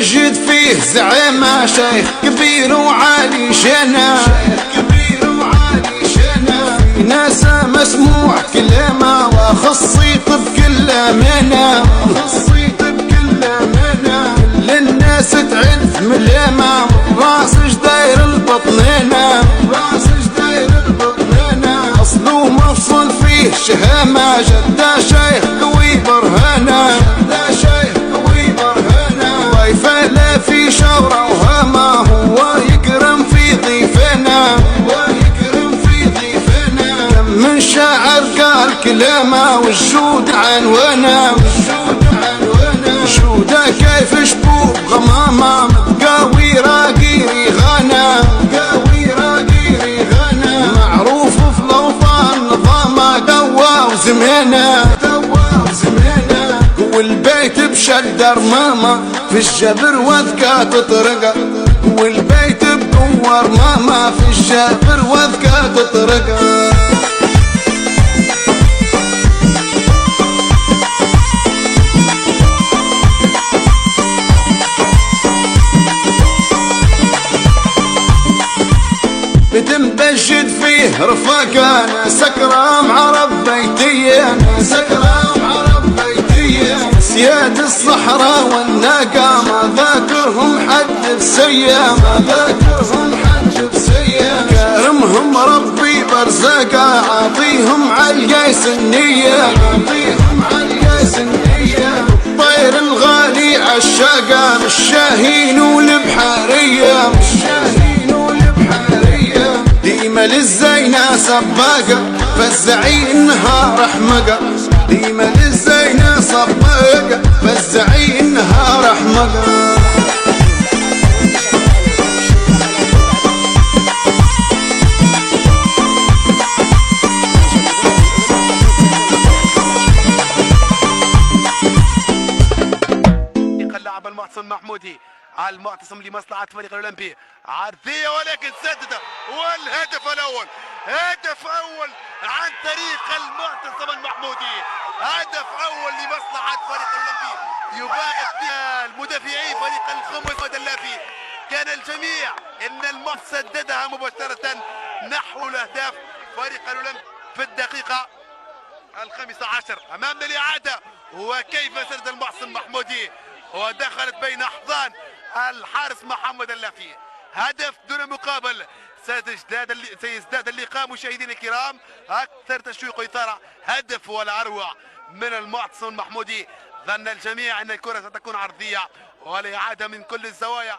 بتمجد فيه زعيم شيخ كبير وعالي شنا، في ناس مسموع كلامه وخصيت بكل منا، كل الناس تعرف ملامه راسش داير البطنينه، اصله مفصل فيه شهامه جده شيخ قوي برهانه، ضيفه لا في شوره وهامه هو يكرم في ضيفنا، كم من شاعر قال كلامه والجود عنوانه، جوده كيف شبوب غمامه متقاوي راقي ريغانه، معروف في الاوطان نظامه قوى وزمانه، والبيت بشد رمامه في الجبر وذكى تطرقه، والبيت بقوة رمامه في الجبر وذكى تطرقه. بتمبجد فيه رفاقة ناس أكرام عرب بيتية، سياد الصحراء والناقة ما ذاكرهم حد بسيا، كارمهم ربي برزاقة عاطيهم عالقيس النية، الطير الغالي عالشاقة بالشاهين والبحارية، ديما للزينة سباقة فزعي النهار احمقة، ديما للزينة سباقة فزعي النهار احمقة. اللاعب المعتصم محمودي المعتصم لمصلحة فريق الأولمبي، عرضية ولكن سدد، والهدف الأول، هدف أول عن طريق المعتصم المحمودي، هدف أول لمصلحة فريق الأولمبي يباغت بها المدافعي فريق الخمس والدلافي، كان الجميع إن المعتصم سددها مباشرة نحو الأهداف فريق الأولمبي في الدقيقة 15 أمامنا الإعادة، وكيف سدد المعتصم محمودي ودخلت بين أحضان الحارس محمد اللافي، هدف دون مقابل. سيزداد اللقاء مشاهدينا الكرام أكثر تشويق وإثارة، هدف ولا أروع من المعتصم المحمودي. ظن الجميع أن الكرة ستكون عرضية والإعادة من كل الزوايا